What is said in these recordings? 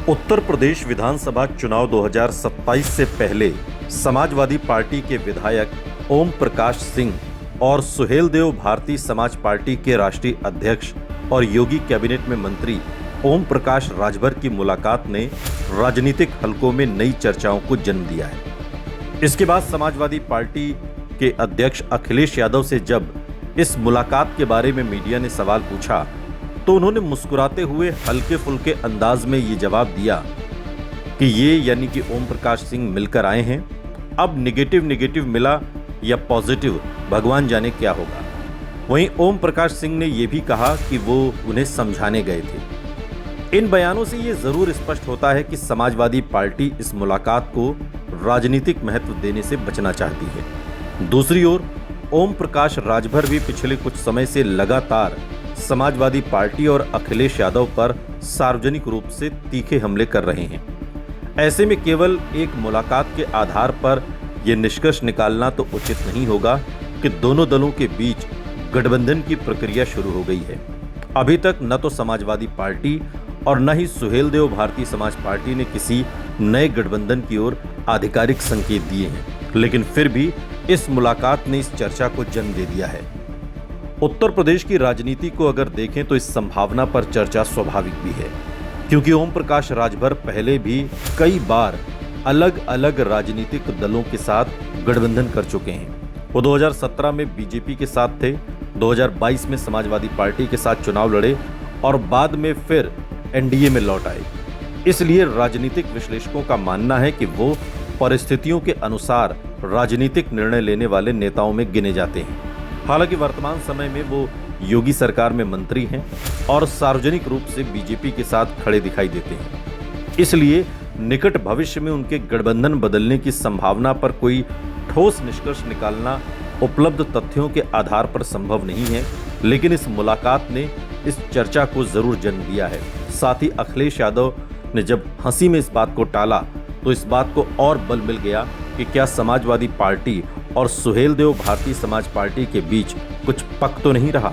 उत्तर प्रदेश विधानसभा चुनाव 2027 से पहले समाजवादी पार्टी के विधायक ओम प्रकाश सिंह और सुहेलदेव भारतीय समाज पार्टी के राष्ट्रीय अध्यक्ष और योगी कैबिनेट में मंत्री ओम प्रकाश राजभर की मुलाकात ने राजनीतिक हलकों में नई चर्चाओं को जन्म दिया है। इसके बाद समाजवादी पार्टी के अध्यक्ष अखिलेश यादव से जब इस मुलाकात के बारे में मीडिया ने सवाल पूछा तो उन्होंने मुस्कुराते हुए हल्के फुल्के अंदाज में ये जवाब दिया कि ये यानी कि ओम प्रकाश सिंह मिलकर आए हैं। अब नेगेटिव मिला या पॉजिटिव भगवान जाने क्या होगा। वहीं ओम प्रकाश सिंह ने यह भी कहा कि वो उन्हें समझाने गए थे। इन बयानों से ये जरूर स्पष्ट होता है कि समाजवादी पार्टी इस मुलाकात को राजनीतिक महत्व देने से बचना चाहती है। दूसरी ओर ओम प्रकाश राजभर भी पिछले कुछ समय से लगातार समाजवादी पार्टी और अखिलेश यादव पर सार्वजनिक रूप से तीखे हमले कर रहे हैं। ऐसे में केवल एक मुलाकात के आधार पर यह निष्कर्ष निकालना तो उचित नहीं होगा कि दोनों दलों के बीच गठबंधन की प्रक्रिया शुरू हो गई है। अभी तक न तो समाजवादी पार्टी और न ही सुहेलदेव भारतीय समाज पार्टी ने किसी नए गठबंधन की ओर आधिकारिक संकेत दिए हैं, लेकिन फिर भी इस मुलाकात ने इस चर्चा को जन्म दे दिया है। उत्तर प्रदेश की राजनीति को अगर देखें तो इस संभावना पर चर्चा स्वाभाविक भी है, क्योंकि ओम प्रकाश राजभर पहले भी कई बार अलग अलग राजनीतिक दलों के साथ गठबंधन कर चुके हैं। वो 2017 में बीजेपी के साथ थे, 2022 में समाजवादी पार्टी के साथ चुनाव लड़े और बाद में फिर एनडीए में लौट आए। इसलिए राजनीतिक विश्लेषकों का मानना है कि वो परिस्थितियों के अनुसार राजनीतिक निर्णय लेने वाले नेताओं में गिने जाते हैं। हालांकि वर्तमान समय में वो योगी सरकार में मंत्री हैं और सार्वजनिक रूप से बीजेपी के साथ खड़े दिखाई देते हैं। इसलिए निकट भविष्य में उनके गठबंधन बदलने की संभावना पर कोई ठोस निष्कर्ष निकालना उपलब्ध तथ्यों के आधार पर संभव नहीं है, लेकिन इस मुलाकात ने इस चर्चा को जरूर जन्म दिया है। साथ ही अखिलेश यादव ने जब हंसी में इस बात को टाला तो इस बात को और बल मिल गया कि क्या समाजवादी पार्टी और सुहेलदेव भारतीय समाज पार्टी के बीच कुछ पक तो नहीं रहा।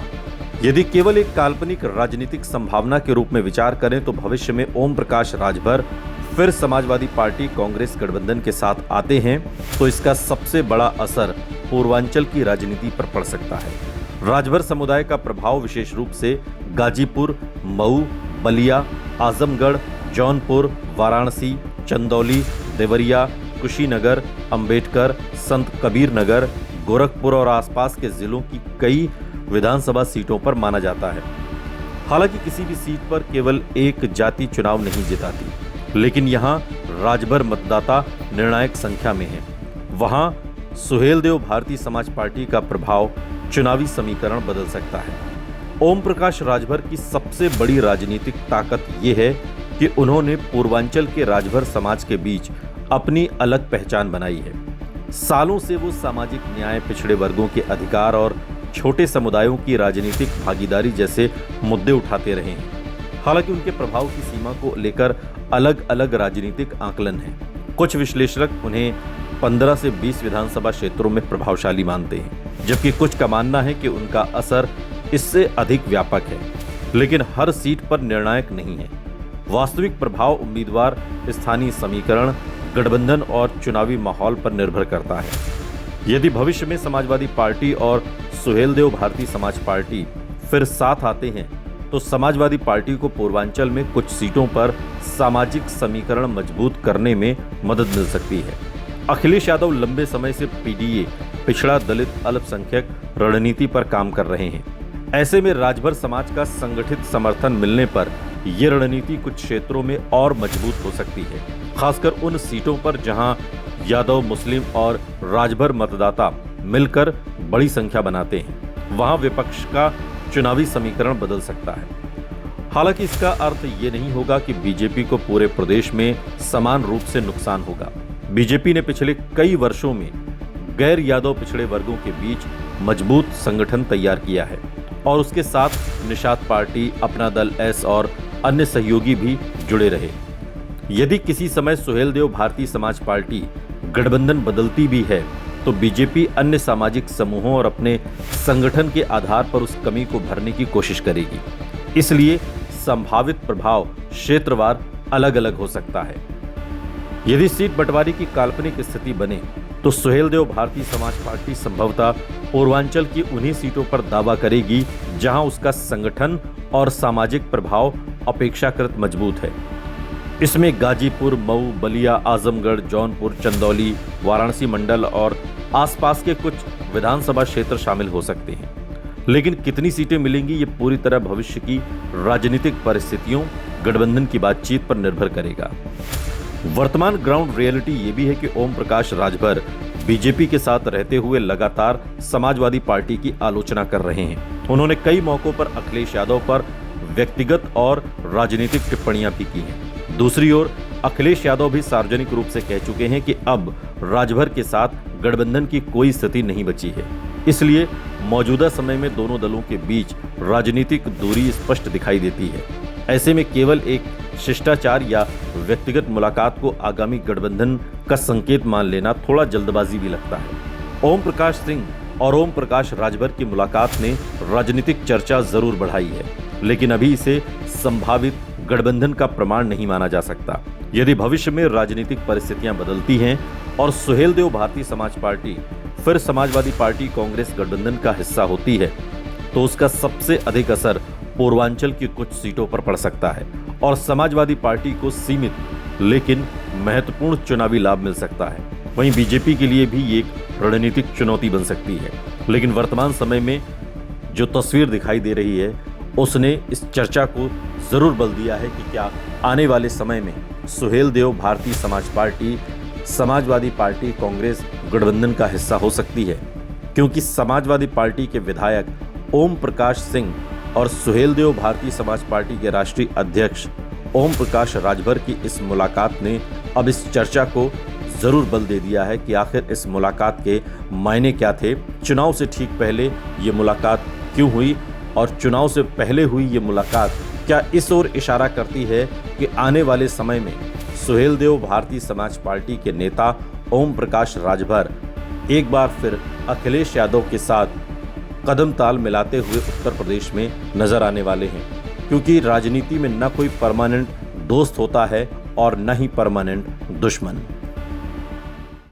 यदि केवल एक काल्पनिक राजनीतिक संभावना के रूप में विचार करें तो भविष्य में ओम प्रकाश राजभर फिर समाजवादी पार्टी कांग्रेस गठबंधन के साथ आते हैं तो इसका सबसे बड़ा असर पूर्वांचल की राजनीति पर पड़ सकता है। राजभर समुदाय का प्रभाव विशेष रूप से गाजीपुर, मऊ, बलिया, आजमगढ़, जौनपुर, वाराणसी, चंदौली, देवरिया, कुशीनगर, अंबेडकर, संत कबीर नगर, गोरखपुर और आसपास के जिलों की कई विधानसभा सीटों पर माना जाता है। हालांकि किसी भी सीट पर केवल एक जाति चुनाव नहीं जिताती, लेकिन यहां राजभर मतदाता निर्णायक संख्या में है। वहां सुहेलदेव भारतीय समाज पार्टी का प्रभाव चुनावी समीकरण बदल सकता है। ओम प्रकाश राजभर की सबसे बड़ी राजनीतिक ताकत यह है कि उन्होंने पूर्वांचल के राजभर समाज के बीच अपनी अलग पहचान बनाई है। सालों से वो सामाजिक न्याय, पिछड़े वर्गों के अधिकार और छोटे समुदायों की राजनीतिक भागीदारी जैसे मुद्दे उठाते रहे हैं। हालांकि उनके प्रभाव की सीमा को लेकर अलग अलग राजनीतिक आकलन हैं। कुछ विश्लेषक उन्हें 15 से 20 विधानसभा क्षेत्रों में प्रभावशाली मानते हैं, जबकि कुछ का मानना है कि उनका असर इससे अधिक व्यापक है, लेकिन हर सीट पर निर्णायक नहीं है। वास्तविक प्रभाव उम्मीदवार, स्थानीय समीकरण, गठबंधन और चुनावी माहौल पर निर्भर करता है। यदि भविष्य में समाजवादी पार्टी और सुहेलदेव भारतीय समाज पार्टी फिर साथ आते हैं तो समाजवादी पार्टी को पूर्वांचल में कुछ सीटों पर सामाजिक समीकरण मजबूत करने में मदद मिल सकती है। अखिलेश यादव लंबे समय से पीडीए, पिछड़ा दलित अल्पसंख्यक रणनीति पर काम कर रहे हैं। ऐसे में राजभर समाज का संगठित समर्थन मिलने पर यह रणनीति कुछ क्षेत्रों में और मजबूत हो सकती है, खासकर उन सीटों पर जहां यादव, मुस्लिम और राजभर मतदाता मिलकर बड़ी संख्या बनाते हैं। वहां विपक्ष का चुनावी समीकरण बदल सकता है। हालांकि इसका अर्थ ये नहीं होगा कि बीजेपी को पूरे प्रदेश में समान रूप से नुकसान होगा। बीजेपी ने पिछले कई वर्षों में गैर यादव पिछड़े वर्गों के बीच मजबूत संगठन तैयार किया है और उसके साथ निषाद पार्टी, अपना दल एस और अन्य सहयोगी भी जुड़े रहे। यदि किसी समय सुहेलदेव भारतीय समाज पार्टी गठबंधन बदलती भी है तो बीजेपी अन्य सामाजिक समूहों और अपने संगठन के आधार पर उस कमी को भरने की कोशिश करेगी। इसलिए संभावित प्रभाव क्षेत्रवार अलग अलग हो सकता है। यदि सीट बंटवारे की काल्पनिक स्थिति बने तो सुहेलदेव भारतीय समाज पार्टी संभवतः पूर्वांचल की उन्हीं सीटों पर दावा करेगी जहां उसका संगठन और सामाजिक प्रभाव अपेक्षाकृत मजबूत है। इसमें गाजीपुर, मऊ, बलिया, आजमगढ़, जौनपुर, चंदौली, वाराणसी मंडल और आसपास के कुछ विधानसभा क्षेत्र शामिल हो सकते हैं। लेकिन कितनी सीटें मिलेंगी ये पूरी तरह भविष्य की राजनीतिक परिस्थितियों, गठबंधन की बातचीत पर निर्भर करेगा। वर्तमान ग्राउंड रियलिटी ये भी है कि ओम प्रकाश राजभर बीजेपी के साथ रहते हुए लगातार समाजवादी पार्टी की आलोचना कर रहे हैं। उन्होंने कई मौकों पर अखिलेश यादव पर व्यक्तिगत और राजनीतिक टिप्पणियां भी की हैं। दूसरी ओर अखिलेश यादव भी सार्वजनिक रूप से कह चुके हैं कि अब राजभर के साथ गठबंधन की कोई स्थिति नहीं बची है। इसलिए मौजूदा समय में दोनों दलों के बीच राजनीतिक दूरी स्पष्ट दिखाई देती है। ऐसे में केवल एक शिष्टाचार या व्यक्तिगत मुलाकात को आगामी गठबंधन का संकेत मान लेना थोड़ा जल्दबाजी भी लगता है। ओम प्रकाश सिंह और ओम प्रकाश राजभर की मुलाकात ने राजनीतिक चर्चा जरूर बढ़ाई है, लेकिन अभी इसे संभावित गठबंधन का प्रमाण नहीं माना जा सकता। यदि भविष्य में राजनीतिक परिस्थितियां बदलती हैं और सुहेलदेव भारतीय समाज पार्टी फिर समाजवादी पार्टी कांग्रेस गठबंधन का हिस्सा होती है तो उसका सबसे अधिक असर पूर्वांचल की कुछ सीटों पर पड़ सकता है और समाजवादी पार्टी को सीमित लेकिन महत्वपूर्ण चुनावी लाभ मिल सकता है। वहीं बीजेपी के लिए भी एक रणनीतिक चुनौती बन सकती है। लेकिन वर्तमान समय में जो तस्वीर दिखाई दे रही है उसने इस चर्चा को जरूर बल दिया है कि क्या आने वाले समय में सुहेलदेव भारतीय समाज पार्टी समाजवादी पार्टी कांग्रेस गठबंधन का हिस्सा हो सकती है, क्योंकि समाजवादी पार्टी के विधायक ओम प्रकाश सिंह और सुहेलदेव भारतीय समाज पार्टी के राष्ट्रीय अध्यक्ष ओम प्रकाश राजभर की इस मुलाकात ने अब इस चर्चा को जरूर बल दे दिया है कि आखिर इस मुलाकात के मायने क्या थे, चुनाव से ठीक पहले ये मुलाकात क्यों हुई और चुनाव से पहले हुई ये मुलाकात क्या इस ओर इशारा करती है कि आने वाले समय में सुहेलदेव भारतीय समाज पार्टी के नेता ओम प्रकाश राजभर एक बार फिर अखिलेश यादव के साथ कदम ताल मिलाते हुए उत्तर प्रदेश में नजर आने वाले हैं, क्योंकि राजनीति में न कोई परमानेंट दोस्त होता है और न ही परमानेंट दुश्मन।